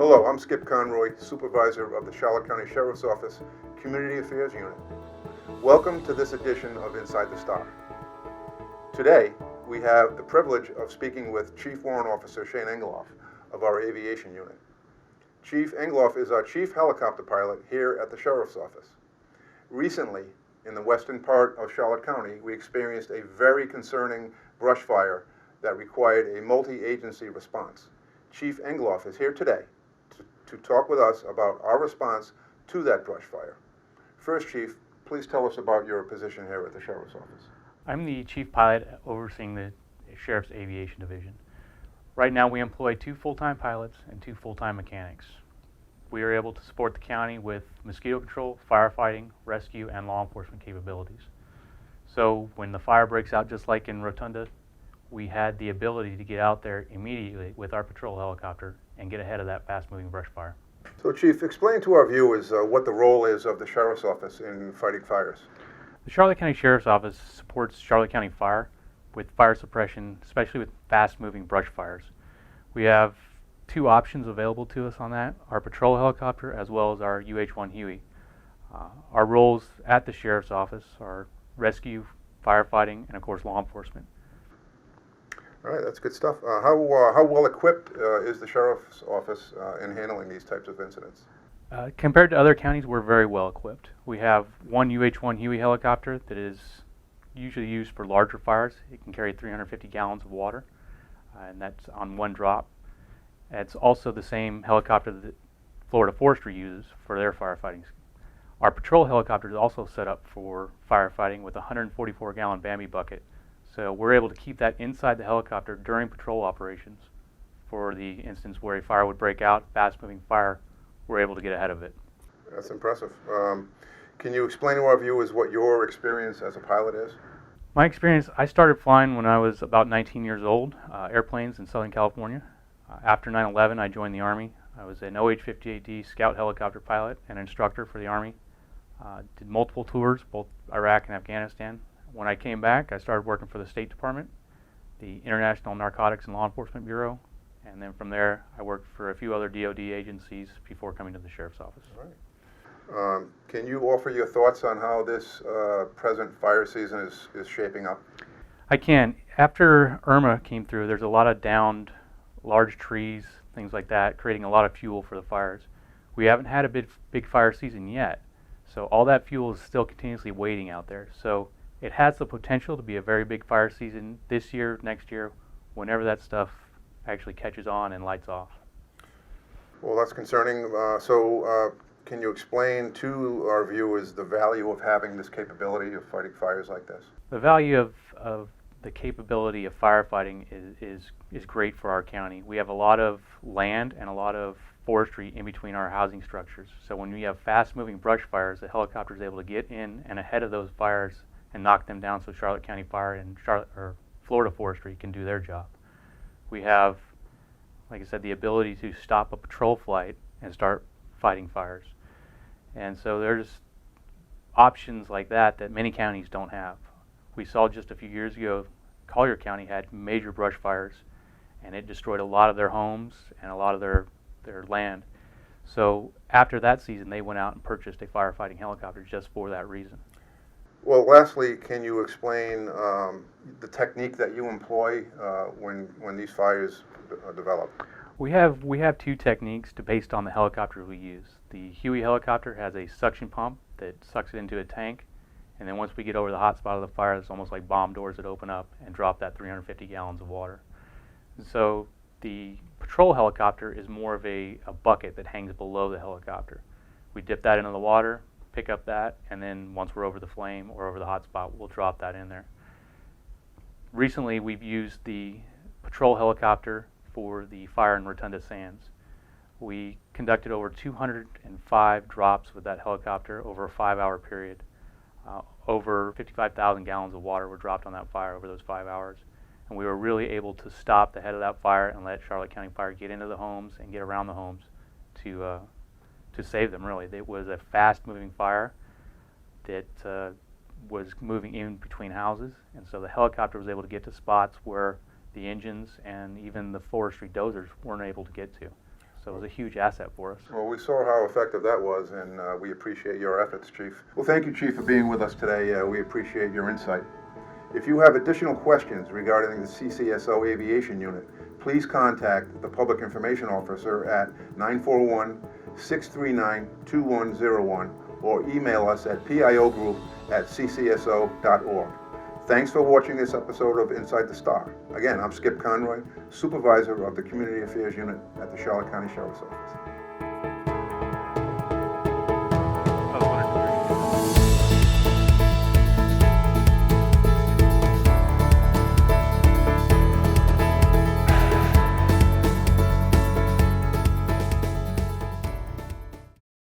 Hello, I'm Skip Conroy, Supervisor of the Charlotte County Sheriff's Office Community Affairs Unit. Welcome to this edition of Inside the Star. Today, we have the privilege of speaking with Chief Warrant Officer Shane Engelauf of our Aviation Unit. Chief Engelauf is our Chief Helicopter Pilot here at the Sheriff's Office. Recently, in the western part of Charlotte County, we experienced a very concerning brush fire that required a multi-agency response. Chief Engelauf is here today to talk with us about our response to that brush fire. First, Chief, please tell us about your position here at the Sheriff's Office. I'm the Chief Pilot overseeing the Sheriff's Aviation Division. Right now we employ 2 full-time pilots and 2 full-time mechanics. We are able to support the county with mosquito control, firefighting, rescue, and law enforcement capabilities. So when the fire breaks out, just like in Rotunda, we had the ability to get out there immediately with our patrol helicopter and get ahead of that fast-moving brush fire. So, Chief, explain to our viewers what the role is of the Sheriff's Office in fighting fires. The Charlotte County Sheriff's Office supports Charlotte County Fire with fire suppression, especially with fast-moving brush fires. We have 2 options available to us on that, our patrol helicopter as well as our UH-1 Huey. Our roles at the Sheriff's Office are rescue, firefighting, and of course law enforcement. All right, that's good stuff. How well equipped is the Sheriff's Office in handling these types of incidents? Compared to other counties, we're very well equipped. We have 1 UH-1 Huey helicopter that is usually used for larger fires. It can carry 350 gallons of water, and that's on 1 drop. It's also the same helicopter that Florida Forestry uses for their firefighting. Our patrol helicopter is also set up for firefighting with a 144-gallon Bambi bucket. So we're able to keep that inside the helicopter during patrol operations. For the instance where a fire would break out, fast-moving fire, we're able to get ahead of it. That's impressive. Can you explain to our viewers what your experience as a pilot is? My experience, I started flying when I was about 19 years old, airplanes in Southern California. After 9/11, I joined the Army. I was an OH-58D Scout helicopter pilot and instructor for the Army. Did multiple tours, both Iraq and Afghanistan. When I came back, I started working for the State Department, the International Narcotics and Law Enforcement Bureau, and then from there I worked for a few other DoD agencies before coming to the Sheriff's Office. All right. Can you offer your thoughts on how this present fire season is shaping up? I can. After Irma came through, there's a lot of downed large trees, things like that, creating a lot of fuel for the fires. We haven't had a big fire season yet, so all that fuel is still continuously waiting out there. So it has the potential to be a very big fire season this year, next year, whenever that stuff actually catches on and lights off. Well, that's concerning. Can you explain to our viewers the value of having this capability of fighting fires like this? The value of the capability of firefighting is great for our county. We have a lot of land and a lot of forestry in between our housing structures. So when we have fast-moving brush fires, the helicopter is able to get in and ahead of those fires and knock them down so Charlotte County Fire and Florida Forestry can do their job. We have, like I said, the ability to stop a patrol flight and start fighting fires. And so there's options like that that many counties don't have. We saw just a few years ago, Collier County had major brush fires and it destroyed a lot of their homes and a lot of their land. So after that season, they went out and purchased a firefighting helicopter just for that reason. Well, lastly, can you explain the technique that you employ when these fires develop? We have 2 techniques based on the helicopter we use. The Huey helicopter has a suction pump that sucks it into a tank, and then once we get over the hot spot of the fire, it's almost like bomb doors that open up and drop that 350 gallons of water. And so the patrol helicopter is more of a bucket that hangs below the helicopter. We dip that into the water, pick up that, and then once we're over the flame or over the hot spot, we'll drop that in there. Recently, we've used the patrol helicopter for the fire in Rotunda Sands. We conducted over 205 drops with that helicopter over a 5-hour period. Over 55,000 gallons of water were dropped on that fire over those 5 hours. And we were really able to stop the head of that fire and let Charlotte County Fire get into the homes and get around the homes to save them, really. It was a fast-moving fire that was moving in between houses, and so the helicopter was able to get to spots where the engines and even the forestry dozers weren't able to get to. So it was a huge asset for us. Well, we saw how effective that was, and we appreciate your efforts, Chief. Well, thank you, Chief, for being with us today. We appreciate your insight. If you have additional questions regarding the CCSO Aviation Unit, please contact the Public Information Officer at 941-639-2101 or email us at piogroup@ccso.org. Thanks for watching this episode of Inside the Star. Again, I'm Skip Conroy, Supervisor of the Community Affairs Unit at the Charlotte County Sheriff's Office.